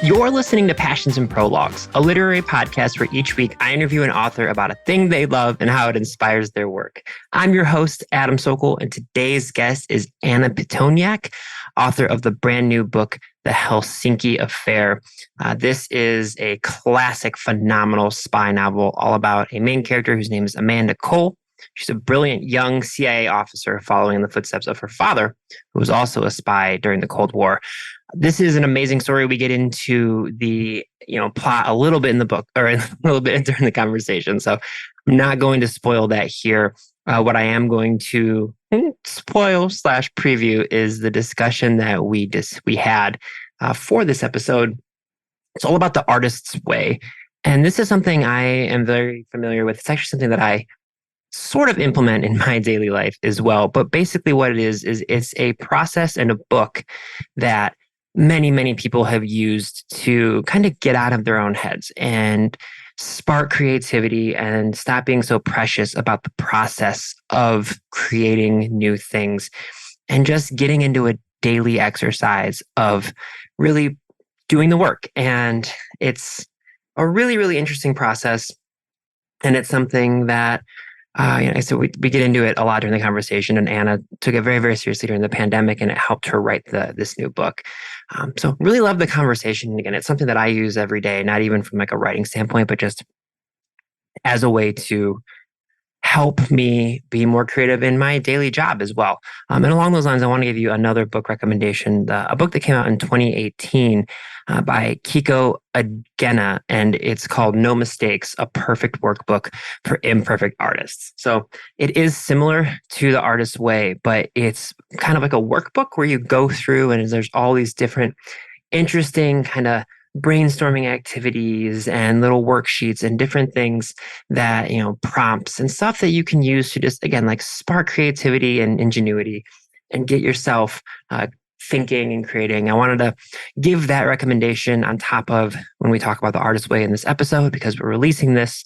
You're listening to Passions and Prologues, a literary podcast where each week I interview an author about a thing they love and how it inspires their work. I'm your host, Adam Sokol, and today's guest is Anna Pitoniak, author of the brand new book, The Helsinki Affair. This is a classic, phenomenal spy novel all about a main character whose name is Amanda Cole. She's a brilliant young CIA officer following in the footsteps of her father, who was also a spy during the Cold War. This is an amazing story. We get into the plot a little bit in the book, or a little bit during the conversation. So I'm not going to spoil that here. What I am going to spoil/preview is the discussion that we had for this episode. It's all about the artist's way. And this is something I am very familiar with. It's actually something that I sort of implement in my daily life as well. But basically what it is it's a process and a book that many people have used to kind of get out of their own heads and spark creativity and stop being so precious about the process of creating new things and just getting into a daily exercise of really doing the work. And it's a really interesting process. And it's something that so we get into it a lot during the conversation, and Anna took it very seriously during the pandemic, and it helped her write this new book. So really love the conversation. And again, it's something that I use every day, not even from like a writing standpoint, but just as a way to help me be more creative in my daily job as well. And along those lines, I want to give you another book recommendation, a book that came out in 2018 by Kiko Agena, and it's called No Mistakes, A Perfect Workbook for Imperfect Artists. So it is similar to The Artist's Way, but it's kind of like a workbook where you go through and there's all these different interesting kind of brainstorming activities and little worksheets and different things that, prompts and stuff that you can use to just, again, like spark creativity and ingenuity and get yourself thinking and creating. I wanted to give that recommendation on top of when we talk about The Artist's Way in this episode, because we're releasing this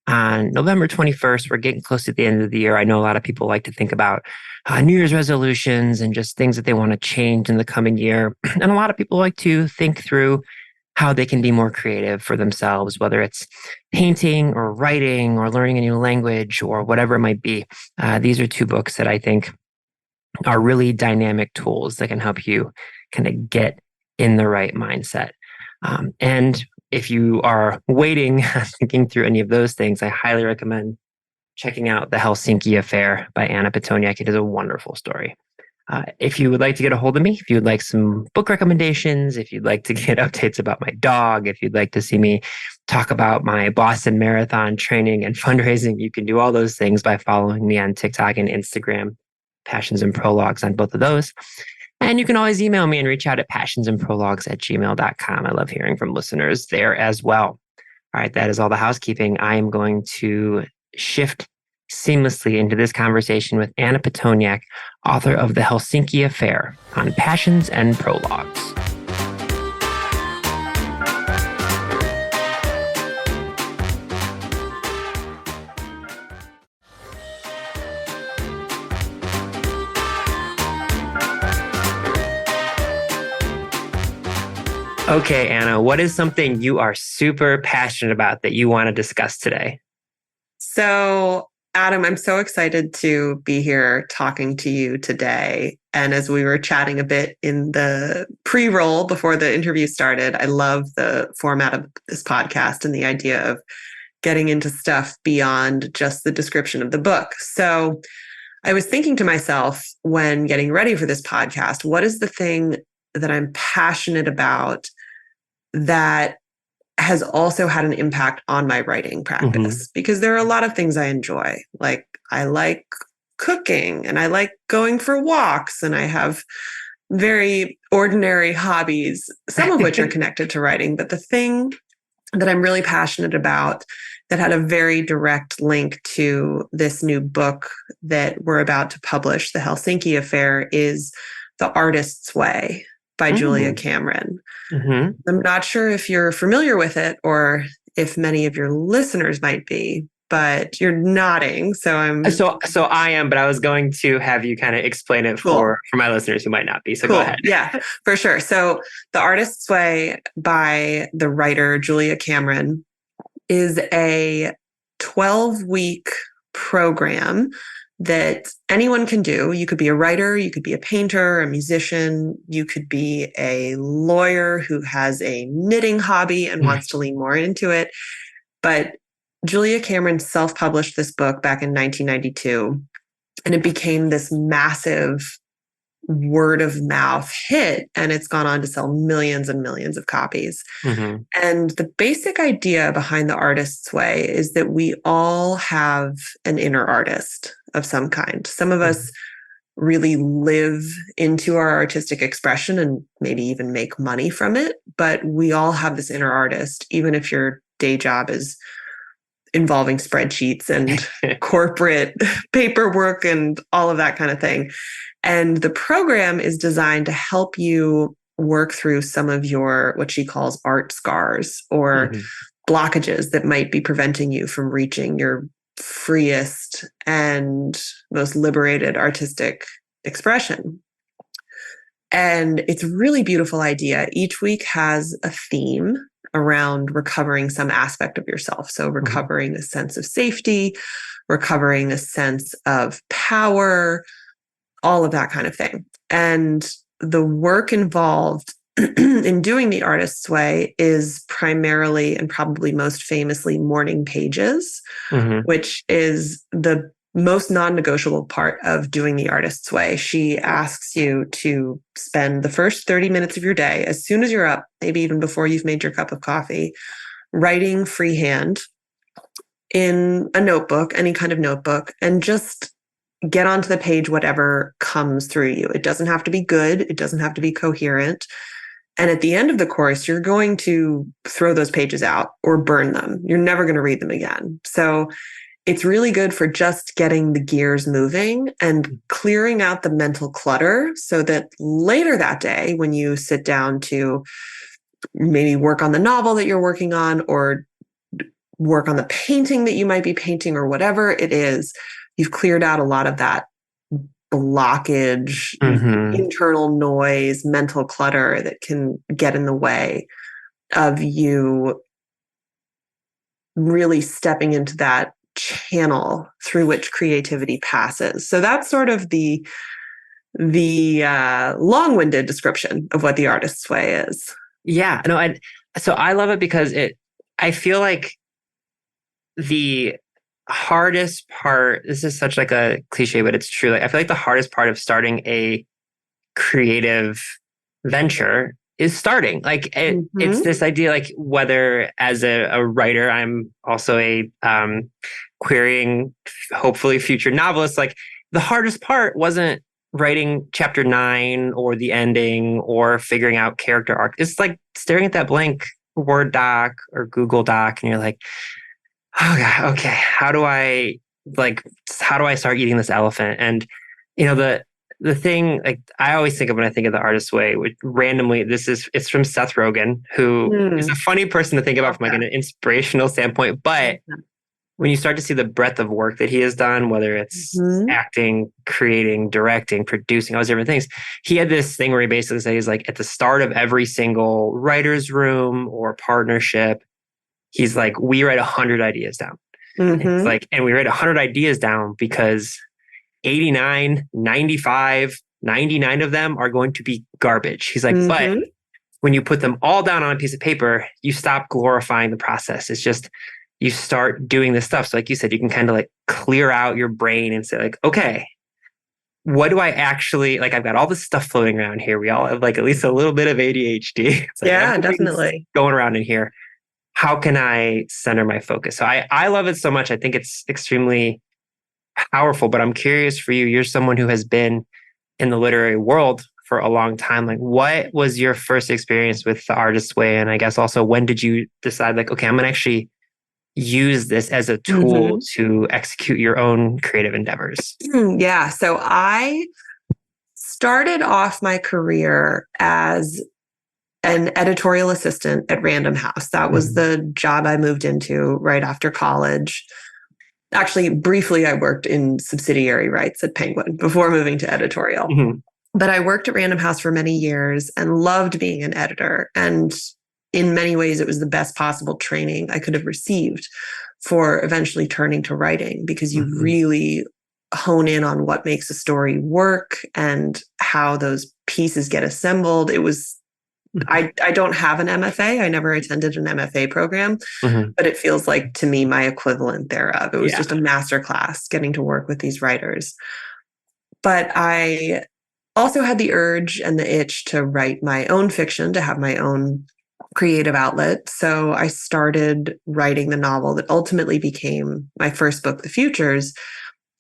on November 21st. We're getting close to the end of the year. I know a lot of people like to think about New Year's resolutions and just things that they want to change in the coming year. And a lot of people like to think through how they can be more creative for themselves, whether it's painting or writing or learning a new language or whatever it might be. These are two books that I think are really dynamic tools that can help you kind of get in the right mindset. And if you are waiting, thinking through any of those things, I highly recommend checking out The Helsinki Affair by Anna Pitoniak. It is a wonderful story. If you would like to get a hold of me, if you would like some book recommendations, if you'd like to get updates about my dog, if you'd like to see me talk about my Boston Marathon training and fundraising, you can do all those things by following me on TikTok and Instagram, Passions and Prologues on both of those. And you can always email me and reach out at passionsandprologues@gmail.com. I love hearing from listeners there as well. All right, that is all the housekeeping. I am going to shift seamlessly into this conversation with Anna Pitoniak, author of The Helsinki Affair, on Passions and Prologues. Okay, Anna, what is something you are super passionate about that you want to discuss today? So, Adam, I'm so excited to be here talking to you today. And as we were chatting a bit in the pre-roll before the interview started, I love the format of this podcast and the idea of getting into stuff beyond just the description of the book. So I was thinking to myself when getting ready for this podcast, what is the thing that I'm passionate about that has also had an impact on my writing practice? Because there are a lot of things I enjoy. Like I like cooking and I like going for walks, and I have very ordinary hobbies, some of which are connected to writing. But the thing that I'm really passionate about that had a very direct link to this new book that we're about to publish, The Helsinki Affair, is The Artist's Way by Julia Cameron. I'm not sure if you're familiar with it or if many of your listeners might be, but you're nodding. So So I am, but I was going to have you kind of explain it cool. for my listeners who might not be. So Cool. go ahead. Yeah, for sure. So The Artist's Way by the writer Julia Cameron is a 12-week program that anyone can do. You could be a writer, you could be a painter, a musician, you could be a lawyer who has a knitting hobby and wants to lean more into it. But Julia Cameron self-published this book back in 1992, and it became this massive word of mouth hit, and it's gone on to sell millions and millions of copies. Mm-hmm. And the basic idea behind The Artist's Way is that we all have an inner artist of some kind. Some of us really live into our artistic expression and maybe even make money from it, but we all have this inner artist, even if your day job is involving spreadsheets and corporate paperwork and all of that kind of thing. And the program is designed to help you work through some of your, what she calls art scars or blockages that might be preventing you from reaching your freest and most liberated artistic expression. And it's a really beautiful idea. Each week has a theme around recovering some aspect of yourself. So recovering a sense of safety, recovering a sense of power, all of that kind of thing. And the work involved in doing The Artist's Way is primarily and probably most famously morning pages, which is the most non-negotiable part of doing The Artist's Way. She asks you to spend the first 30 minutes of your day, as soon as you're up, maybe even before you've made your cup of coffee, writing freehand in a notebook, any kind of notebook, and just get onto the page whatever comes through you. It doesn't have to be good. It doesn't have to be coherent. And at the end of the course, you're going to throw those pages out or burn them. You're never going to read them again. So it's really good for just getting the gears moving and clearing out the mental clutter so that later that day, when you sit down to maybe work on the novel that you're working on or work on the painting that you might be painting or whatever it is, you've cleared out a lot of that blockage, internal noise, mental clutter that can get in the way of you really stepping into that channel through which creativity passes. So that's sort of the long-winded description of what The Artist's Way is. Yeah, no, so I love it because I feel like the hardest part, this is such like a cliche, but it's true. Like, I feel like the hardest part of starting a creative venture is starting. Like it's this idea, like whether as a writer, I'm also a querying, hopefully future novelist. Like the hardest part wasn't writing chapter 9 or the ending or figuring out character arc. It's like staring at that blank Word doc or Google Doc, and you're like, oh God, okay, how do I start eating this elephant? And the thing, like I always think of when I think of The Artist's Way, which randomly, it's from Seth Rogen, who is a funny person to think about from like an inspirational standpoint. But when you start to see the breadth of work that he has done, whether it's acting, creating, directing, producing, all those different things, he had this thing where he basically said, he's like, at the start of every single writer's room or partnership, he's like, we write 100 ideas down. It's like, and we write 100 ideas down because 89, 95, 99 of them are going to be garbage. He's like, but when you put them all down on a piece of paper, you stop glorifying the process. It's just, you start doing this stuff. So like you said, you can kind of like clear out your brain and say like, okay, what do I actually, like, I've got all this stuff floating around here. We all have like at least a little bit of ADHD. It's like, yeah, definitely going around in here. How can I center my focus? So I love it so much. I think it's extremely powerful, but I'm curious for you. You're someone who has been in the literary world for a long time. Like, what was your first experience with The Artist's Way? And I guess also, when did you decide like, okay, I'm going to actually use this as a tool to execute your own creative endeavors? Yeah. So I started off my career as an editorial assistant at Random House. That was the job I moved into right after college. Actually, briefly, I worked in subsidiary rights at Penguin before moving to editorial. Mm-hmm. But I worked at Random House for many years and loved being an editor. And in many ways, it was the best possible training I could have received for eventually turning to writing, because you really hone in on what makes a story work and how those pieces get assembled. It was, I don't have an MFA. I never attended an MFA program, but it feels like to me my equivalent thereof. It was just a masterclass getting to work with these writers. But I also had the urge and the itch to write my own fiction, to have my own creative outlet. So I started writing the novel that ultimately became my first book, The Futures,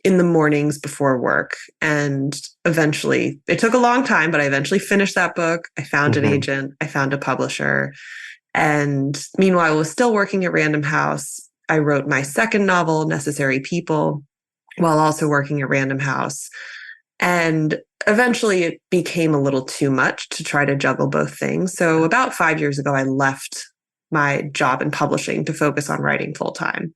in the mornings before work. And eventually, it took a long time, but I eventually finished that book. I found an agent, I found a publisher. And meanwhile, I was still working at Random House. I wrote my second novel, Necessary People, while also working at Random House. And eventually it became a little too much to try to juggle both things. So about 5 years ago, I left my job in publishing to focus on writing full time.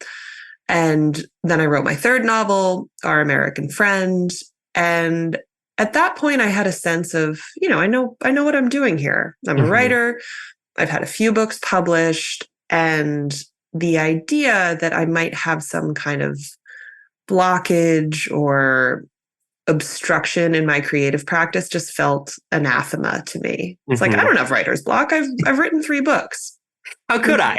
And then I wrote my third novel, Our American Friend. And at that point, I had a sense of, I know what I'm doing here. I'm a writer. I've had a few books published. And the idea that I might have some kind of blockage or obstruction in my creative practice just felt anathema to me. It's like, I don't have writer's block. I've written 3 books. How could I?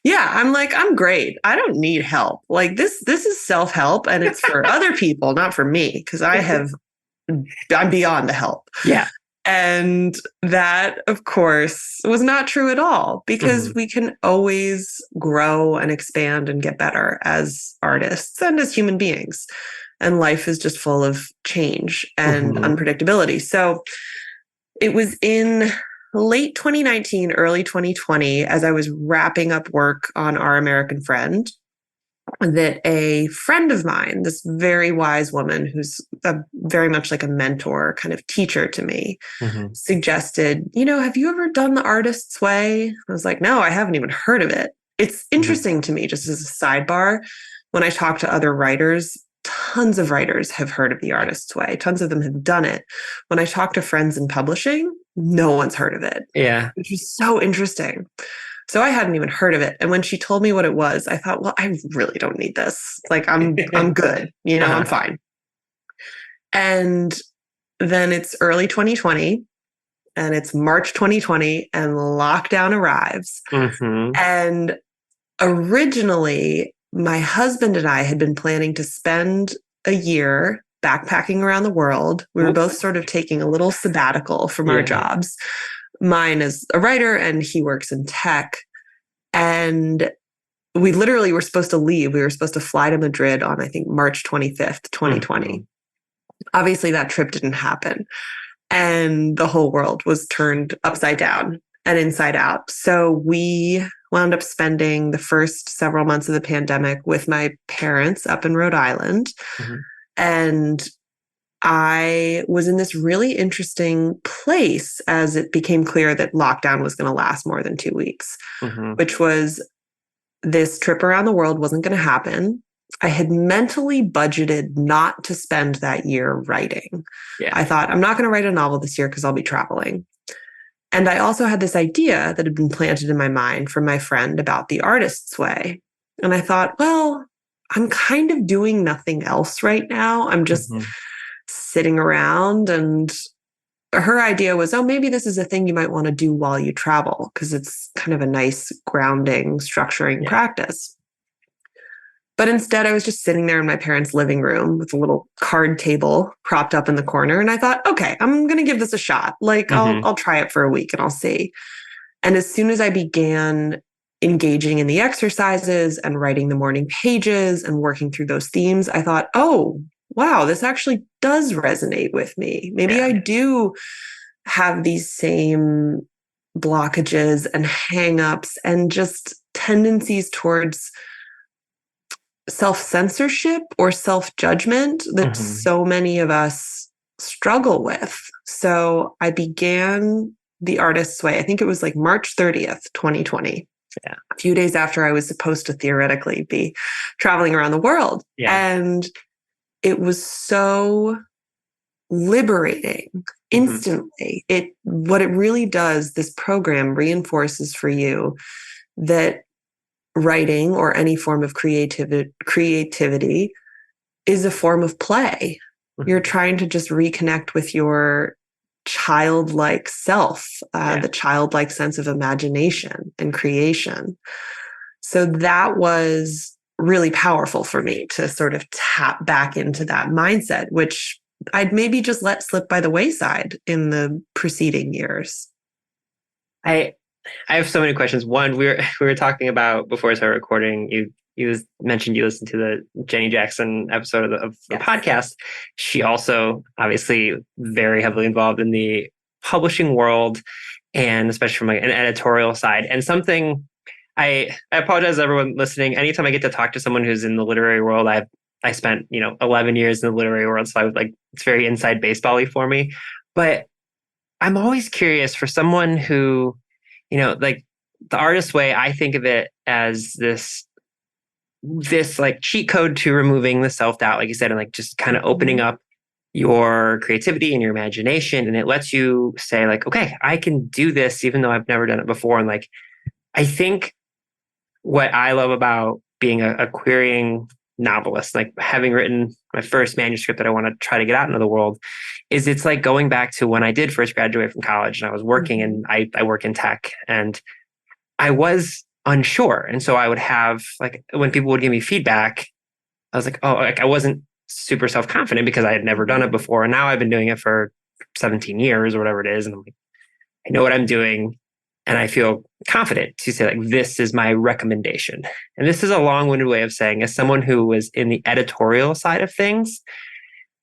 Yeah, I'm like, I'm great. I don't need help. Like this is self-help, and it's for other people, not for me, because I'm beyond the help. Yeah. And that, of course, was not true at all, because we can always grow and expand and get better as artists and as human beings. And life is just full of change and unpredictability. So it was in late 2019, early 2020, as I was wrapping up work on Our American Friend, that a friend of mine, this very wise woman who's very much like a mentor, kind of teacher to me, suggested, have you ever done The Artist's Way? I was like, no, I haven't even heard of it. It's interesting to me, just as a sidebar, when I talk to other writers, tons of writers have heard of The Artist's Way. Tons of them have done it. When I talk to friends in publishing, no one's heard of it. Yeah. Which was so interesting. So I hadn't even heard of it. And when she told me what it was, I thought, well, I really don't need this. Like I'm good. I'm fine. And then it's early 2020 and it's March 2020 and lockdown arrives. And originally, my husband and I had been planning to spend a year backpacking around the world. We were both sort of taking a little sabbatical from our jobs. Mine is a writer and he works in tech. And we literally were supposed to leave. We were supposed to fly to Madrid on, I think, March 25th, 2020. Obviously, that trip didn't happen. And the whole world was turned upside down and inside out. So we wound up spending the first several months of the pandemic with my parents up in Rhode Island. And I was in this really interesting place as it became clear that lockdown was going to last more than 2 weeks, which was this trip around the world wasn't going to happen. I had mentally budgeted not to spend that year writing. I thought, I'm not going to write a novel this year because I'll be traveling. And I also had this idea that had been planted in my mind from my friend about The Artist's Way. And I thought, well, I'm kind of doing nothing else right now. I'm just sitting around. And her idea was, oh, maybe this is a thing you might want to do while you travel, because it's kind of a nice grounding, structuring practice. But instead, I was just sitting there in my parents' living room with a little card table propped up in the corner. And I thought, okay, I'm going to give this a shot. Like, I'll try it for a week and I'll see. And as soon as I began engaging in the exercises and writing the morning pages and working through those themes, I thought, oh, wow, this actually does resonate with me. Maybe I do have these same blockages and hangups and just tendencies towards self-censorship or self-judgment that so many of us struggle with. So I began The Artist's Way. I think it was like March 30th, 2020. Yeah. a few days after I was supposed to theoretically be traveling around the world. Yeah. And it was so liberating instantly. What it really does, this program reinforces for you that writing or any form of creativity is a form of play. You're trying to just reconnect with your childlike self, the childlike sense of imagination and creation. So that was really powerful for me to sort of tap back into that mindset, which I'd maybe just let slip by the wayside in the preceding years. I have so many questions. One, we were talking about before I started recording. You mentioned you listened to the Jenny Jackson episode of the podcast. She also obviously very heavily involved in the publishing world, and especially from like an editorial side. And something I apologize to everyone listening. Anytime I get to talk to someone who's in the literary world, I spent 11 years in the literary world, so I would like it's very inside baseball-y for me. But I'm always curious for someone who, like the artist way, I think of it as this like cheat code to removing the self-doubt, like you said, and like just kind of opening up your creativity and your imagination. And it lets you say like, okay, I can do this even though I've never done it before. And like, I think what I love about being a querying novelist, like having written my first manuscript that I want to try to get out into the world, is it's like going back to when I did first graduate from college and I was working and I work in tech, and I was unsure. And so I would have like, when people would give me feedback, I was like, oh, like I wasn't super self-confident because I had never done it before. And now I've been doing it for 17 years or whatever it is. And I'm like, I know what I'm doing. And I feel confident to say like, this is my recommendation. And this is a long-winded way of saying, as someone who was in the editorial side of things,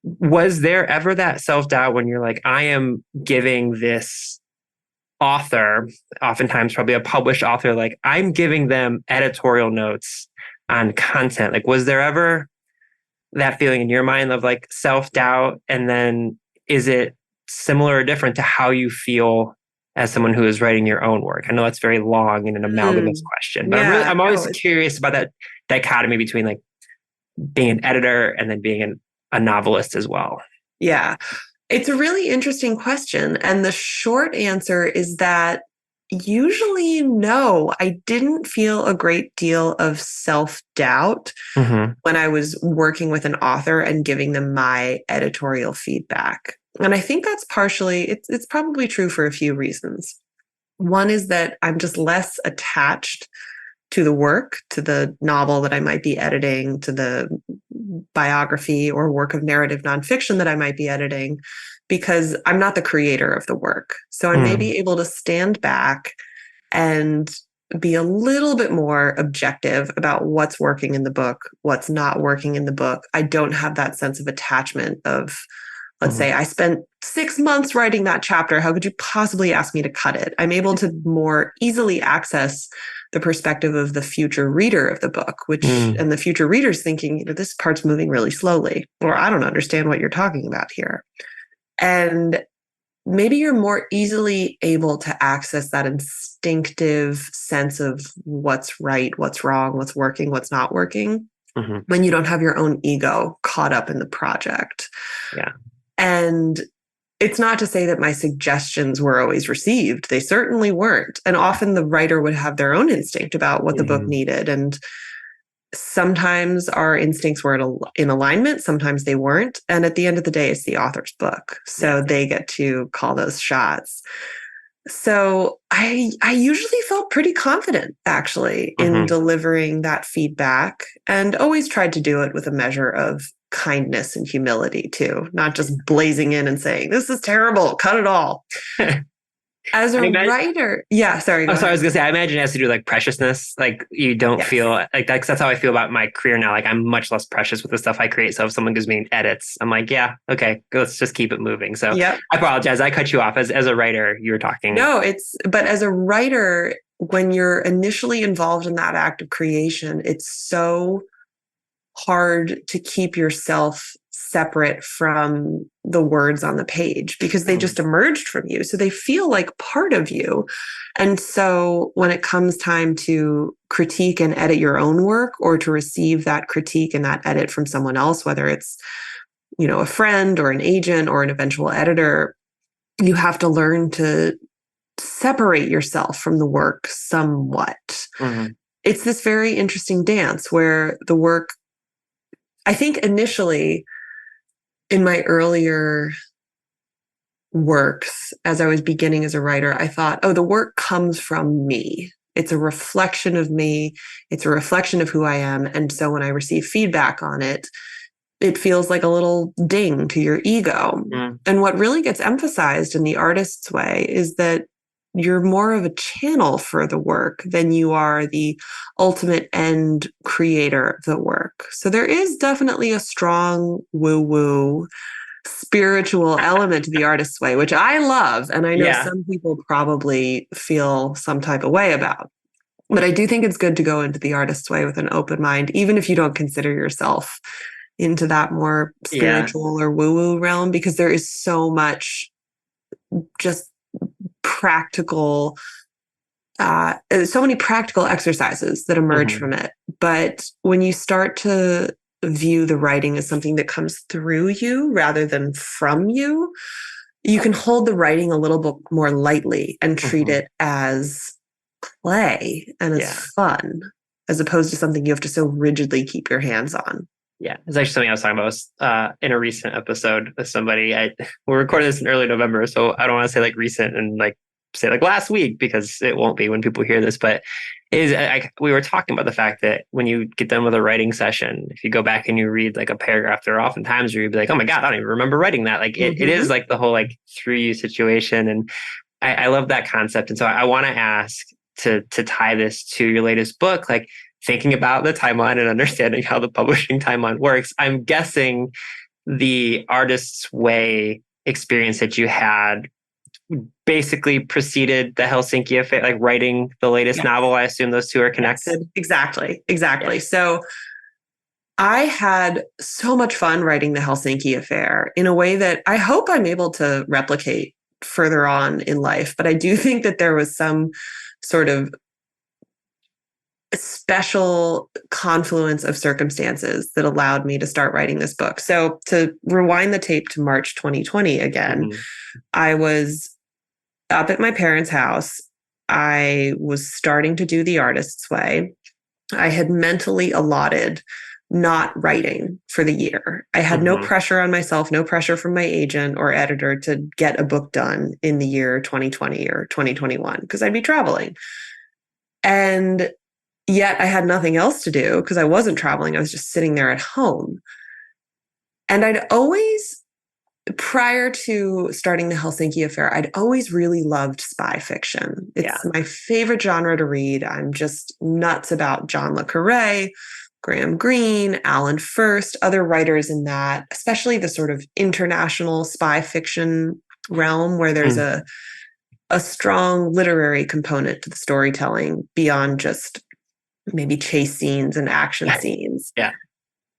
was there ever that self-doubt when you're like, I am giving this author, oftentimes probably a published author, like I'm giving them editorial notes on content? Like, was there ever that feeling in your mind of like self-doubt? And then is it similar or different to how you feel as someone who is writing your own work? I know that's very long and an amalgamous question, but I'm always curious about that dichotomy between like being an editor and then being a novelist as well. Yeah. It's a really interesting question. And the short answer is that usually no, I didn't feel a great deal of self-doubt when I was working with an author and giving them my editorial feedback. And I think that's partially, it's probably true for a few reasons. One is that I'm just less attached to the work, to the novel that I might be editing, to the biography or work of narrative nonfiction that I might be editing, because I'm not the creator of the work. So I may be able to stand back and be a little bit more objective about what's working in the book, what's not working in the book. I don't have that sense of attachment of, let's say I spent 6 months writing that chapter. How could you possibly ask me to cut it? I'm able to more easily access the perspective of the future reader of the book, which, and the future reader's thinking, this part's moving really slowly, or I don't understand what you're talking about here. And maybe you're more easily able to access that instinctive sense of what's right, what's wrong, what's working, what's not working, when you don't have your own ego caught up in the project. Yeah. And it's not to say that my suggestions were always received. They certainly weren't. And often the writer would have their own instinct about what the book needed. And sometimes our instincts were in alignment. Sometimes they weren't. And at the end of the day, it's the author's book. So they get to call those shots. So I usually felt pretty confident, actually, in delivering that feedback, and always tried to do it with a measure of kindness and humility too, not just blazing in and saying, this is terrible, cut it all. As a writer, sorry. I was gonna say, I imagine it has to do like preciousness. Like you don't feel like that's how I feel about my career now. Like I'm much less precious with the stuff I create. So if someone gives me edits, I'm like, yeah, okay, let's just keep it moving. So I apologize. I cut you off. As a writer, you were talking. No, but as a writer, when you're initially involved in that act of creation, it's so hard to keep yourself separate from the words on the page because they just emerged from you. So they feel like part of you. And so when it comes time to critique and edit your own work, or to receive that critique and that edit from someone else, whether it's, a friend or an agent or an eventual editor, you have to learn to separate yourself from the work somewhat. Mm-hmm. It's this very interesting dance where the work, I think initially in my earlier works, as I was beginning as a writer, I thought, oh, the work comes from me. It's a reflection of me. It's a reflection of who I am. And so when I receive feedback on it, it feels like a little ding to your ego. And what really gets emphasized in the artist's way is that you're more of a channel for the work than you are the ultimate end creator of the work. So there is definitely a strong woo-woo spiritual element to the artist's way, which I love. And I know some people probably feel some type of way about. But I do think it's good to go into the artist's way with an open mind, even if you don't consider yourself into that more spiritual or woo-woo realm, because there is so much just practical, so many practical exercises that emerge from it. But when you start to view the writing as something that comes through you rather than from you, you can hold the writing a little bit more lightly and treat it as play and as fun, as opposed to something you have to so rigidly keep your hands on. Yeah, it's actually something I was talking about in a recent episode with somebody. We're recording this in early November, so I don't want to say like recent and like say like last week, because it won't be when people hear this. But we were talking about the fact that when you get done with a writing session, if you go back and you read like a paragraph, there are often times where you'd be like, oh my God, I don't even remember writing that. Like it is like the whole like through you situation. And I love that concept. And so I want to ask to tie this to your latest book, like thinking about the timeline and understanding how the publishing timeline works. I'm guessing the artist's way experience that you had basically preceded the Helsinki Affair, like writing the latest novel. I assume those two are connected. Yes, exactly. Yeah. So I had so much fun writing the Helsinki Affair in a way that I hope I'm able to replicate further on in life. But I do think that there was some sort of special confluence of circumstances that allowed me to start writing this book. So to rewind the tape to March 2020 again, I was up at my parents' house. I was starting to do the artist's way. I had mentally allotted not writing for the year. I had no pressure on myself, no pressure from my agent or editor to get a book done in the year 2020 or 2021, because I'd be traveling. And yet I had nothing else to do because I wasn't traveling. I was just sitting there at home. And I'd always, prior to starting the Helsinki Affair, I'd always really loved spy fiction. It's my favorite genre to read. I'm just nuts about John le Carré, Graham Greene, Alan Furst, other writers in that, especially the sort of international spy fiction realm where there's a strong literary component to the storytelling beyond just maybe chase scenes and action scenes. Yeah.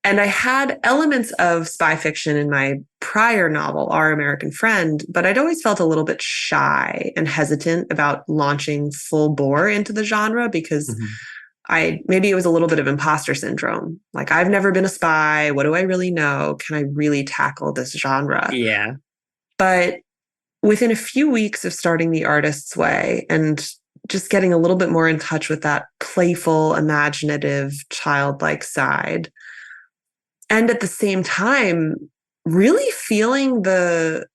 And I had elements of spy fiction in my prior novel, Our American Friend, but I'd always felt a little bit shy and hesitant about launching full bore into the genre because maybe it was a little bit of imposter syndrome. Like, I've never been a spy. What do I really know? Can I really tackle this genre? Yeah. But within a few weeks of starting the artist's way and just getting a little bit more in touch with that playful, imaginative, childlike side, and at the same time, really feeling the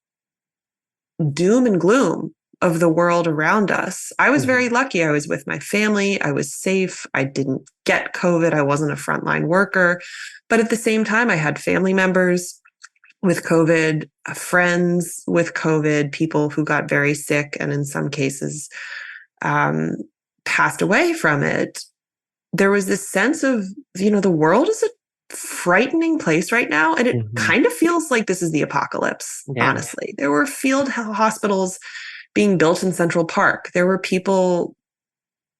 doom and gloom of the world around us. I was very lucky. I was with my family. I was safe. I didn't get COVID. I wasn't a frontline worker. But at the same time, I had family members with COVID, friends with COVID, people who got very sick and in some cases passed away from it. There was this sense of, the world is a frightening place right now. And it kind of feels like this is the apocalypse, honestly. There were field hospitals being built in Central Park. There were people,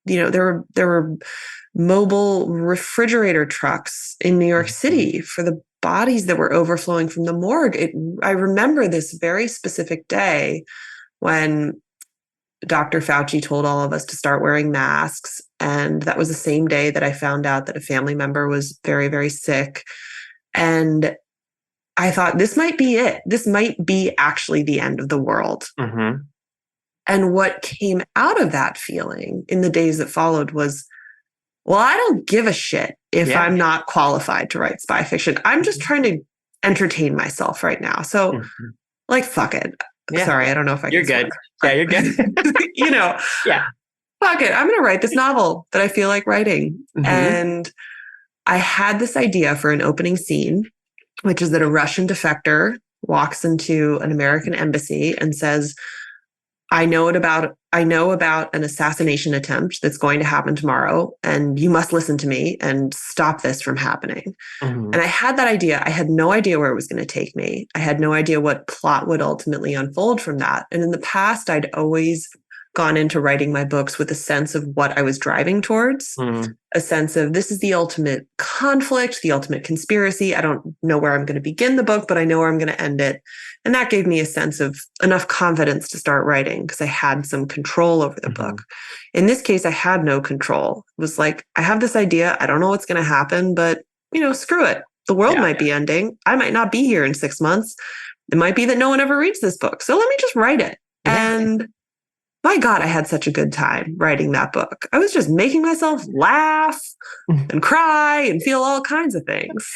there were mobile refrigerator trucks in New York City for the bodies that were overflowing from the morgue. I remember this very specific day when Dr. Fauci told all of us to start wearing masks. And that was the same day that I found out that a family member was very, very sick. And I thought, this might be it. This might be actually the end of the world. Mm-hmm. And what came out of that feeling in the days that followed was, well, I don't give a shit if I'm not qualified to write spy fiction. I'm just trying to entertain myself right now. So, like, fuck it. Yeah. Sorry, I don't know if I You're can. Good. Yeah, you're good. Fuck it. I'm going to write this novel that I feel like writing. And I had this idea for an opening scene, which is that a Russian defector walks into an American embassy and says, I know about an assassination attempt that's going to happen tomorrow, and you must listen to me and stop this from happening. And I had that idea. I had no idea where it was going to take me. I had no idea what plot would ultimately unfold from that. And in the past, I'd always gone into writing my books with a sense of what I was driving towards, a sense of this is the ultimate conflict, the ultimate conspiracy. I don't know where I'm going to begin the book, but I know where I'm going to end it. And that gave me a sense of enough confidence to start writing because I had some control over the book. In this case, I had no control. It was like, I have this idea. I don't know what's going to happen, but screw it. The world might be ending. I might not be here in 6 months. It might be that no one ever reads this book. So let me just write it. And my God, I had such a good time writing that book. I was just making myself laugh and cry and feel all kinds of things.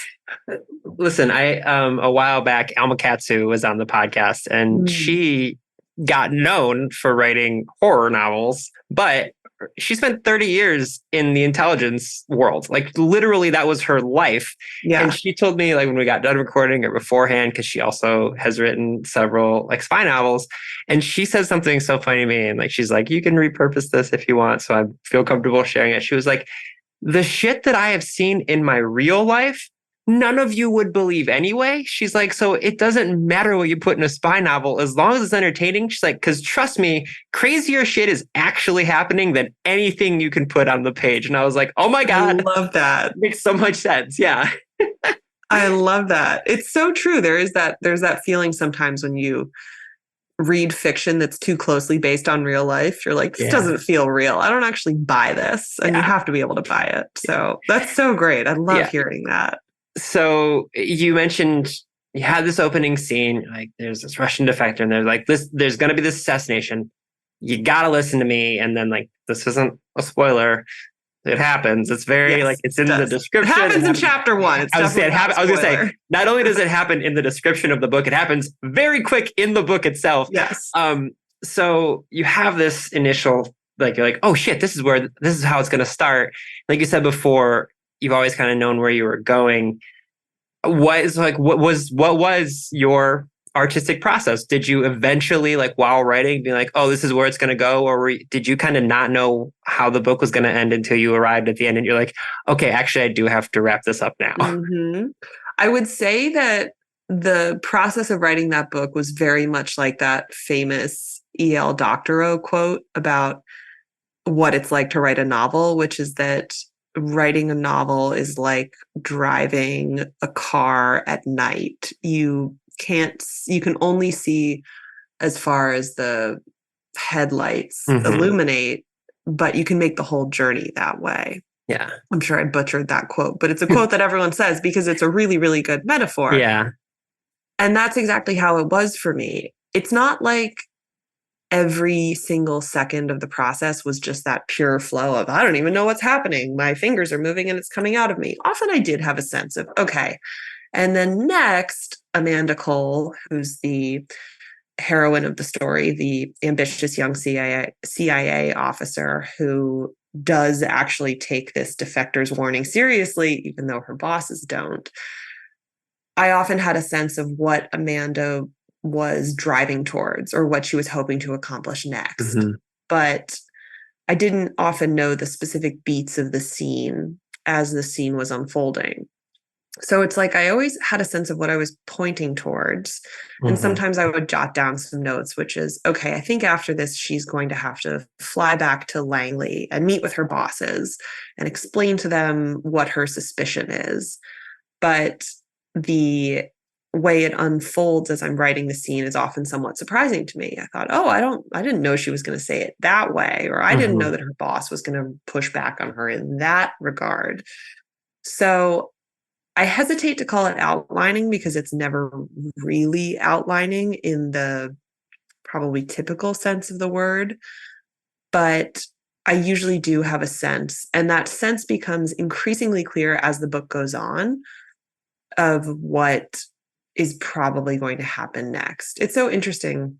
Listen, I a while back, Alma Katsu was on the podcast, and she got known for writing horror novels, but she spent 30 years in the intelligence world. Like, literally, that was her life. Yeah. And she told me, like, when we got done recording or beforehand, because she also has written several like spy novels, and she said something so funny to me. And like, she's like, you can repurpose this if you want. So I feel comfortable sharing it. She was like, the shit that I have seen in my real life, none of you would believe anyway. She's like, so it doesn't matter what you put in a spy novel as long as it's entertaining. She's like, because trust me, crazier shit is actually happening than anything you can put on the page. And I was like, oh my God. I love that. Makes so much sense. Yeah. I love that. It's so true. There's that feeling sometimes when you read fiction that's too closely based on real life. You're like, this doesn't feel real. I don't actually buy this. And you have to be able to buy it. So that's so great. I love hearing that. So you mentioned you had this opening scene, like there's this Russian defector and there's like this, there's going to be this assassination. You got to listen to me. And then like, this isn't a spoiler. It happens. It's very like, it's in the description. It happens in chapter 1. I was going to say, not only does it happen in the description of the book, it happens very quick in the book itself. Yes. So you have this initial, like, you're like, oh shit, this is how it's going to start. Like you said before, you've always kind of known where you were going. What was your artistic process? Did you eventually, like while writing, be like, oh, this is where it's going to go? Or did you kind of not know how the book was going to end until you arrived at the end and you're like, okay, actually, I do have to wrap this up now? I would say that the process of writing that book was very much like that famous E.L. Doctorow quote about what it's like to write a novel, which is that writing a novel is like driving a car at night. You can only see as far as the headlights illuminate, but you can make the whole journey that way. Yeah. I'm sure I butchered that quote, but it's a quote that everyone says because it's a really, really good metaphor. Yeah. And that's exactly how it was for me. It's not like every single second of the process was just that pure flow of, I don't even know what's happening. My fingers are moving and it's coming out of me. Often I did have a sense of, okay. And then next, Amanda Cole, who's the heroine of the story, the ambitious young CIA officer who does actually take this defector's warning seriously, even though her bosses don't. I often had a sense of what Amanda was driving towards or what she was hoping to accomplish next. But I didn't often know the specific beats of the scene as the scene was unfolding. So it's like I always had a sense of what I was pointing towards. And Hmm. sometimes I would jot down some notes, which is okay, I think after this, she's going to have to fly back to Langley and meet with her bosses and explain to them what her suspicion is. But the way it unfolds as I'm writing the scene is often somewhat surprising to me. I thought, oh, I didn't know she was going to say it that way, or I didn't know Hmm. that her boss was going to push back on her in that regard. So I hesitate to call it outlining because it's never really outlining in the probably typical sense of the word, but I usually do have a sense, and that sense becomes increasingly clear as the book goes on of what is probably going to happen next. It's so interesting.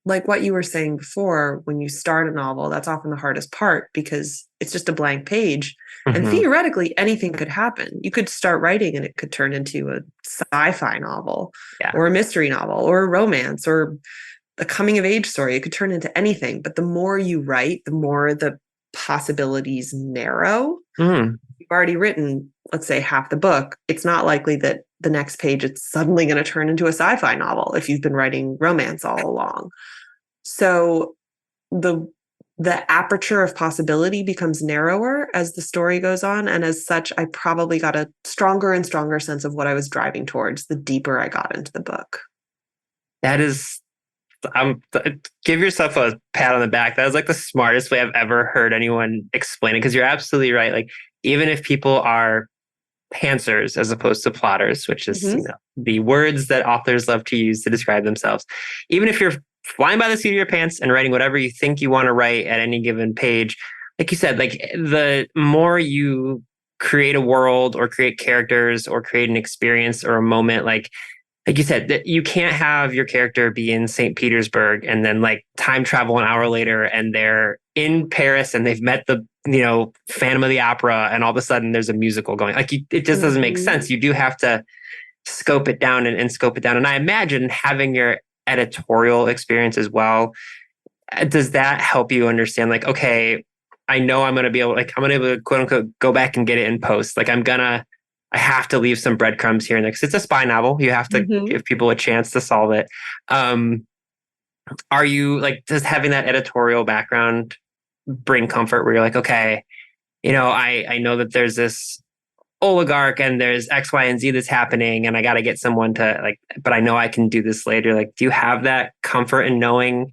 Like what you were saying before, when you start a novel, that's often the hardest part because it's just a blank page. And Hmm. theoretically, anything could happen. You could start writing and it could turn into a sci fi novel Yeah. or a mystery novel or a romance or a coming of age story. It could turn into anything. But the more you write, the more the possibilities narrow. Mm. You've already written, let's say, half the book. It's not likely that the next page it's suddenly going to turn into a sci fi novel if you've been writing romance all along. So the the aperture of possibility becomes narrower as the story goes on, and as such I probably got a stronger and stronger sense of what I was driving towards the deeper I got into the book. That is, give yourself a pat on the back. That was like the smartest way I've ever heard anyone explain it. Because you're absolutely right. Like, even if people are pantsers as opposed to plotters, which is, Mm-hmm. the words that authors love to use to describe themselves. Even if you're flying by the seat of your pants and writing whatever you think you want to write at any given page, like you said, like the more you create a world or create characters or create an experience or a moment, like you said, that you can't have your character be in St. Petersburg and then like time travel an hour later and they're in Paris and they've met the, Phantom of the Opera, and all of a sudden there's a musical going. Like, it just doesn't make Mm-hmm. sense. You do have to scope it down and scope it down. And I imagine having your editorial experience as well, does that help you understand, like, okay, I know I'm going to be able, like, I'm going to be able to quote unquote go back and get it in post. Like, I have to leave some breadcrumbs here and there because it's a spy novel. You have to Mm-hmm. give people a chance to solve it. Um, are you like, does having that editorial background bring comfort where you're like, okay, I know that there's this oligarch and there's X, Y, and Z that's happening, and I got to get someone to like, but I know I can do this later. Like, do you have that comfort in knowing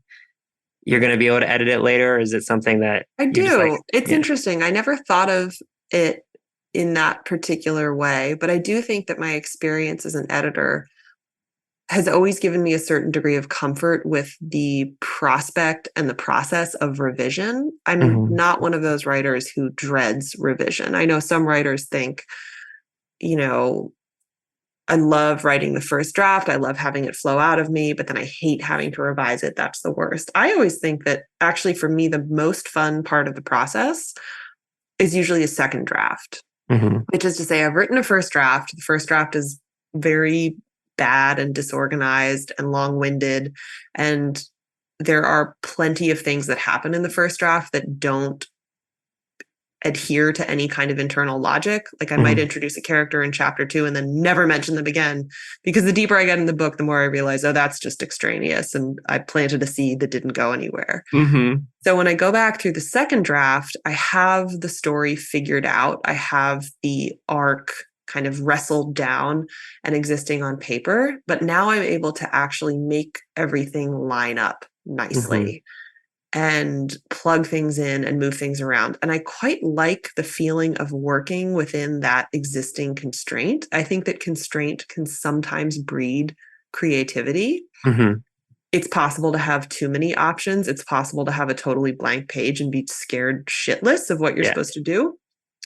you're going to be able to edit it later? Or is it something that I you're just like, do. It's yeah. interesting. I never thought of it in that particular way, but I do think that my experience as an editor has always given me a certain degree of comfort with the prospect and the process of revision. I'm Mm-hmm. not one of those writers who dreads revision. I know some writers think, you know, I love writing the first draft. I love having it flow out of me, but then I hate having to revise it. That's the worst. I always think that actually, for me, the most fun part of the process is usually a second draft, Mm-hmm. which is to say, I've written a first draft. The first draft is very bad and disorganized and long winded. And there are plenty of things that happen in the first draft that don't adhere to any kind of internal logic. Like I might Mm-hmm. introduce a character in chapter 2 and then never mention them again because the deeper I get in the book, the more I realize, oh, that's just extraneous. And I planted a seed that didn't go anywhere. Mm-hmm. So when I go back through the second draft, I have the story figured out. I have the arc kind of wrestled down and existing on paper. But now I'm able to actually make everything line up Mm-hmm. nicely and plug things in and move things around. And I quite like the feeling of working within that existing constraint. I think that constraint can sometimes breed creativity. Mm-hmm. It's possible to have too many options. It's possible to have a totally blank page and be scared shitless of what you're Yeah. supposed to do.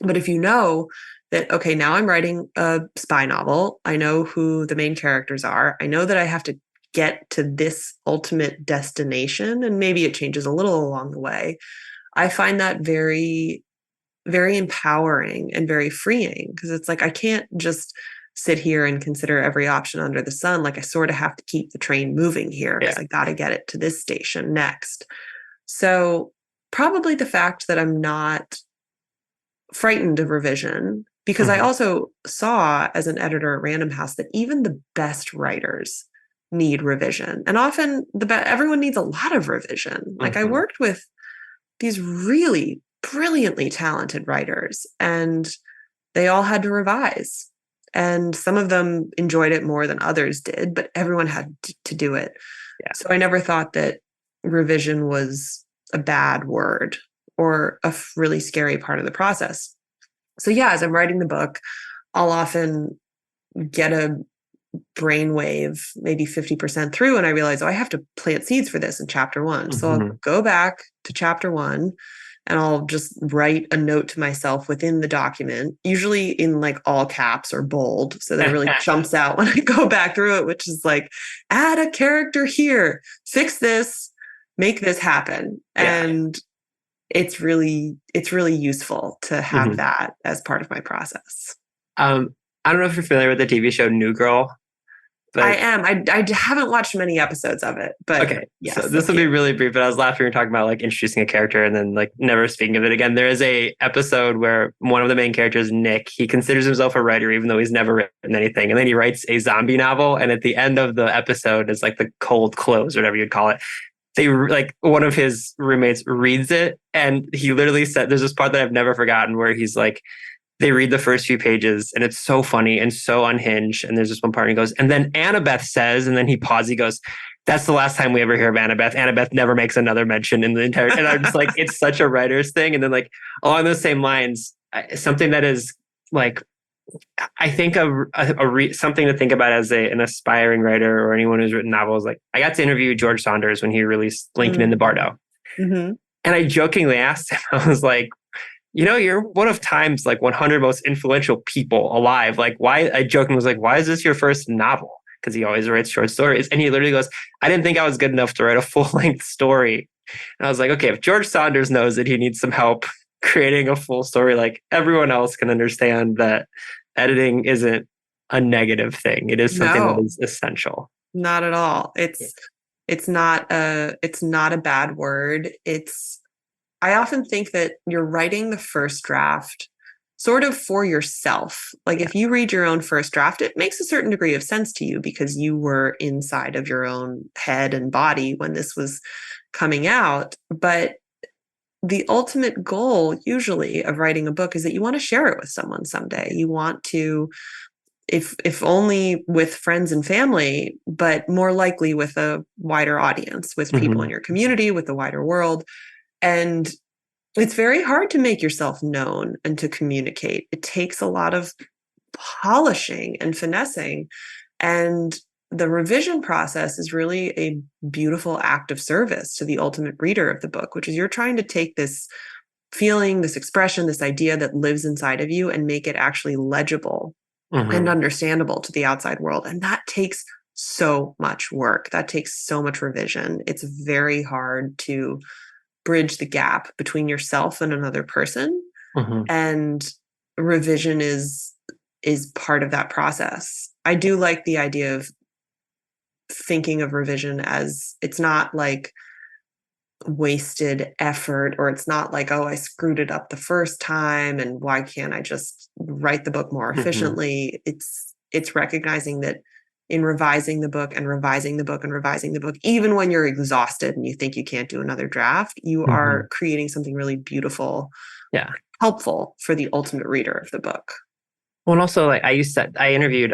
But if you know that, okay, now I'm writing a spy novel, I know who the main characters are, I know that I have to get to this ultimate destination, and maybe it changes a little along the way. I find that very, very empowering and very freeing because it's like I can't just sit here and consider every option under the sun. Like I sort of have to keep the train moving here because Yeah. I got to get it to this station next. So, probably the fact that I'm not frightened of revision because I also saw as an editor at Random House that even the best writers need revision. And often everyone needs a lot of revision. Like I worked with these really brilliantly talented writers and they all had to revise. And some of them enjoyed it more than others did, but everyone had to do it. Yeah. So I never thought that revision was a bad word or a really scary part of the process. So yeah, as I'm writing the book, I'll often get a brainwave maybe 50% through and I realize, I have to plant seeds for this in chapter 1. So I'll go back to chapter 1 and I'll just write a note to myself within the document, usually in like all caps or bold, so that it really jumps out when I go back through it, which is like, add a character here, fix this, make this happen. Yeah. And it's really useful to have that as part of my process. I don't know if you're familiar with the TV show New Girl. But I am. I haven't watched many episodes of it, but okay. Yes, so this will be really brief. But I was laughing. You're talking about like introducing a character and then like never speaking of it again. There is a episode where one of the main characters, Nick, he considers himself a writer even though he's never written anything, and then he writes a zombie novel. And at the end of the episode is like the cold close, whatever you'd call it. They like one of his roommates reads it, and he literally said, "There's this part that I've never forgotten where he's like." They read the first few pages and it's so funny and so unhinged. And there's this one part and he goes, and then Annabeth says, and then he pauses, he goes, that's the last time we ever hear of Annabeth. Annabeth never makes another mention in the entire, and I'm just like, it's such a writer's thing. And then like along those same lines, something that is like, I think something to think about as an aspiring writer or anyone who's written novels. Like I got to interview George Saunders when he released Lincoln in the Bardo. And I jokingly asked him, I was like, you know, you're one of Time's like 100 most influential people alive. Like, why? I jokingly was like, why is this your first novel? Because he always writes short stories. And he literally goes, I didn't think I was good enough to write a full-length story. And I was like, okay, if George Saunders knows that he needs some help creating a full story, like everyone else can understand that editing isn't a negative thing. It is something that is essential. Not at all. It's not a bad word. I often think that you're writing the first draft sort of for yourself. Like if you read your own first draft, it makes a certain degree of sense to you because you were inside of your own head and body when this was coming out. But the ultimate goal usually of writing a book is that you want to share it with someone someday. You want to, if only with friends and family, but more likely with a wider audience, with people in your community, with the wider world. And it's very hard to make yourself known and to communicate. It takes a lot of polishing and finessing. And the revision process is really a beautiful act of service to the ultimate reader of the book, which is you're trying to take this feeling, this expression, this idea that lives inside of you and make it actually legible and understandable to the outside world. And that takes so much work. That takes so much revision. It's very hard to bridge the gap between yourself and another person. And revision is part of that process. I do like the idea of thinking of revision as it's not like wasted effort, or it's not like, oh, I screwed it up the first time and why can't I just write the book more efficiently? It's recognizing that in revising the book and revising the book and revising the book, even when you're exhausted and you think you can't do another draft, you are creating something really beautiful, helpful for the ultimate reader of the book. Well, and also like I interviewed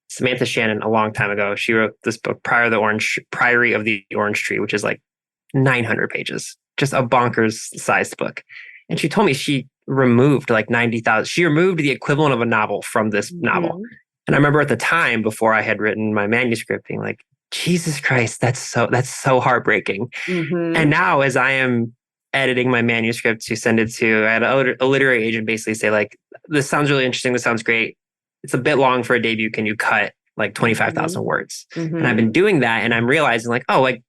Samantha Shannon a long time ago. She wrote this book, Priory of the Orange Tree, which is like 900 pages, just a bonkers sized book. And she told me she removed like 90,000. She removed the equivalent of a novel from this novel. And I remember at the time, before I had written my manuscript, being like, Jesus Christ, that's so heartbreaking. And now as I am editing my manuscript to send it to, I had a literary agent basically say like, this sounds really interesting. This sounds great. It's a bit long for a debut. Can you cut like 25,000 words? And I've been doing that. And I'm realizing like, oh, like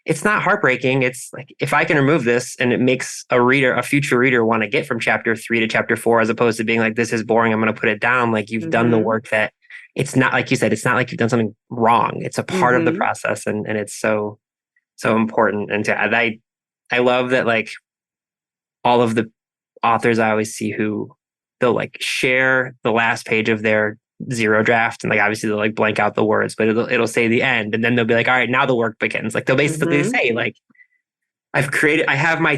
it's not heartbreaking. It's like, if I can remove this and it makes a future reader want to get from chapter 3 to chapter 4, as opposed to being like, this is boring, I'm going to put it down. Like you've done the work that it's not, like you said, it's not like you've done something wrong. It's a part of the process. And it's so important. And I love that, like all of the authors I always see who they'll like share the last page of their zero draft, and like obviously they'll like blank out the words, but it'll say the end, and then they'll be like, all right, now the work begins. Like they'll basically say like, I have my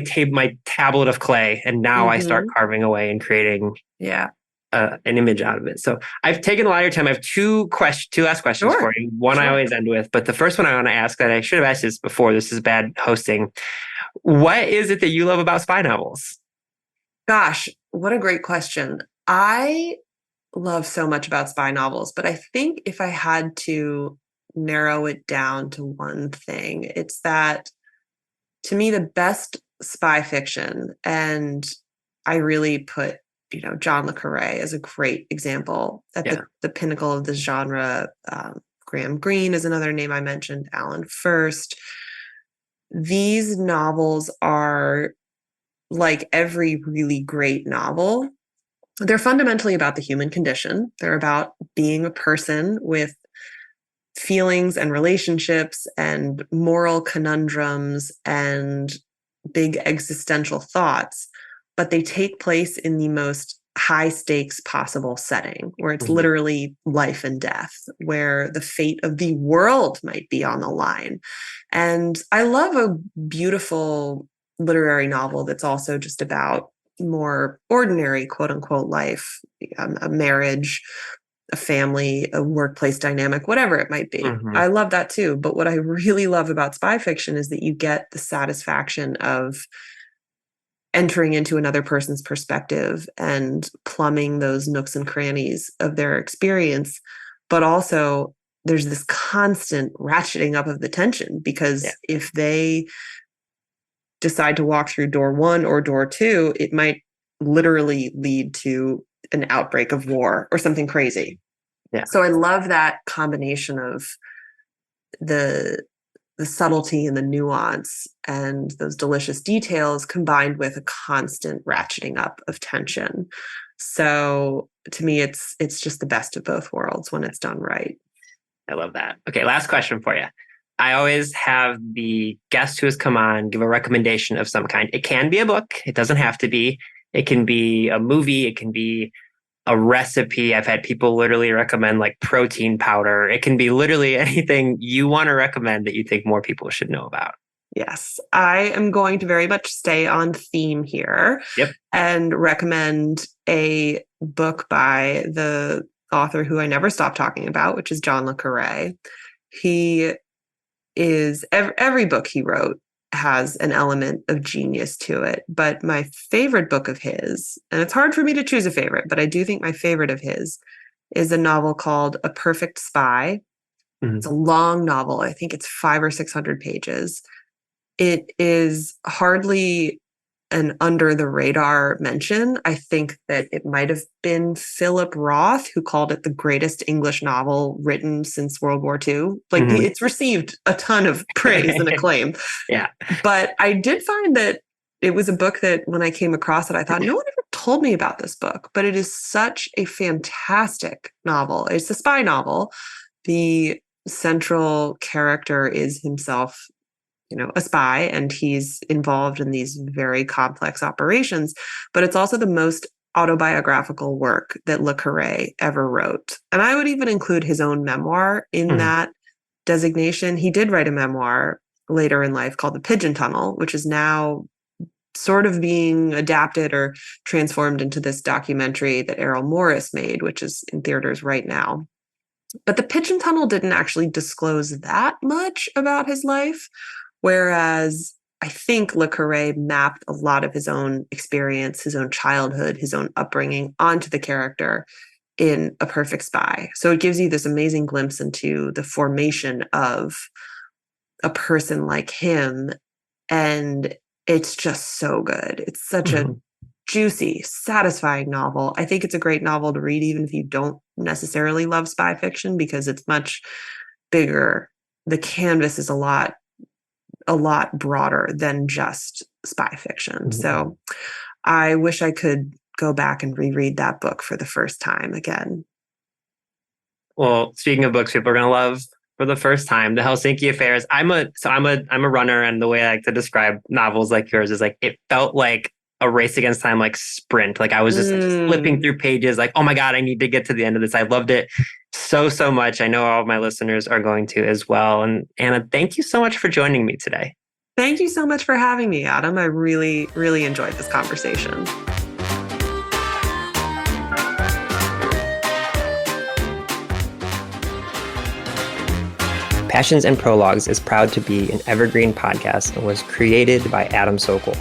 tablet of clay, and now I start carving away and creating an image out of it. So I've taken a lot of your time. I have two last questions for you. One I always end with, but the first one I want to ask that I should have asked this before. This is bad hosting. What is it that you love about spy novels? Gosh, what a great question. I love so much about spy novels, but I think if I had to narrow it down to one thing, it's that to me, the best spy fiction, and I really put, John le Carré as a great example at the pinnacle of this genre. Graham Greene is another name I mentioned, Alan First. These novels are like every really great novel. They're fundamentally about the human condition. They're about being a person with feelings and relationships and moral conundrums and big existential thoughts, but they take place in the most high stakes possible setting where it's literally life and death, where the fate of the world might be on the line. And I love a beautiful literary novel that's also just about more ordinary, quote unquote, life, a marriage, a family, a workplace dynamic, whatever it might be. I love that too. But what I really love about spy fiction is that you get the satisfaction of entering into another person's perspective and plumbing those nooks and crannies of their experience. But also there's this constant ratcheting up of the tension, because if they decide to walk through door one or door two, it might literally lead to an outbreak of war or something crazy. So I love that combination of the subtlety and the nuance and those delicious details combined with a constant ratcheting up of tension. So to me, it's just the best of both worlds when it's done right. I love that. Okay, last question for you. I always have the guest who has come on give a recommendation of some kind. It can be a book. It doesn't have to be. It can be a movie. It can be a recipe. I've had people literally recommend like protein powder. It can be literally anything you want to recommend that you think more people should know about. Yes, I am going to very much stay on theme here and recommend a book by the author who I never stop talking about, which is John le Carré. He is, every book he wrote has an element of genius to it. But my favorite book of his, and it's hard for me to choose a favorite, but I do think my favorite of his is a novel called A Perfect Spy. It's a long novel. I think it's 500 or 600 pages. It is hardly an under the radar mention. I think that it might have been Philip Roth who called it the greatest English novel written since World War II. Like it's received a ton of praise and acclaim. But I did find that it was a book that when I came across it, I thought, no one ever told me about this book, but it is such a fantastic novel. It's a spy novel. The central character is himself, a spy, and he's involved in these very complex operations, but it's also the most autobiographical work that le Carré ever wrote. And I would even include his own memoir in that designation. He did write a memoir later in life called The Pigeon Tunnel, which is now sort of being adapted or transformed into this documentary that Errol Morris made, which is in theaters right now. But The Pigeon Tunnel didn't actually disclose that much about his life. Whereas I think le Carré mapped a lot of his own experience, his own childhood, his own upbringing onto the character in A Perfect Spy. So it gives you this amazing glimpse into the formation of a person like him. And it's just so good. It's such a juicy, satisfying novel. I think it's a great novel to read, even if you don't necessarily love spy fiction, because it's much bigger. The canvas is a lot broader than just spy fiction. So I wish I could go back and reread that book for the first time again. Well, speaking of books people are going to love for the first time, the Helsinki Affair is, I'm a runner, and the way I like to describe novels like yours is like, it felt like a race against time, like sprint. Like I was just flipping through pages like, oh my God, I need to get to the end of this. I loved it so much. I know all of my listeners are going to as well. And Anna, thank you so much for joining me today. Thank you so much for having me, Adam. I really, really enjoyed this conversation. Passions and Prologues is proud to be an evergreen podcast and was created by Adam Sokol.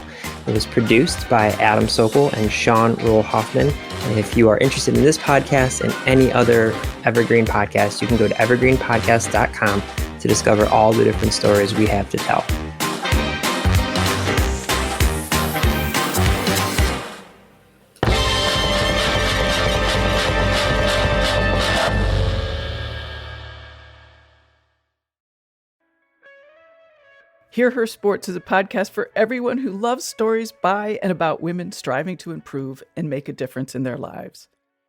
It was produced by Adam Sokol and Sean Rohl Hoffman. And if you are interested in this podcast and any other evergreen podcast, you can go to evergreenpodcast.com to discover all the different stories we have to tell. Hear Her Sports is a podcast for everyone who loves stories by and about women striving to improve and make a difference in their lives.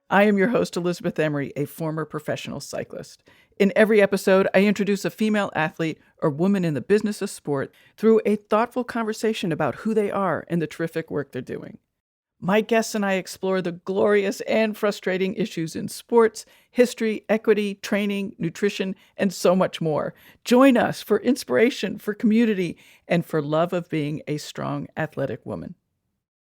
I am your host, Elizabeth Emery, a former professional cyclist. In every episode, I introduce a female athlete or woman in the business of sport through a thoughtful conversation about who they are and the terrific work they're doing. My guests and I explore the glorious and frustrating issues in sports, history, equity, training, nutrition, and so much more. Join us for inspiration, for community, and for love of being a strong, athletic woman.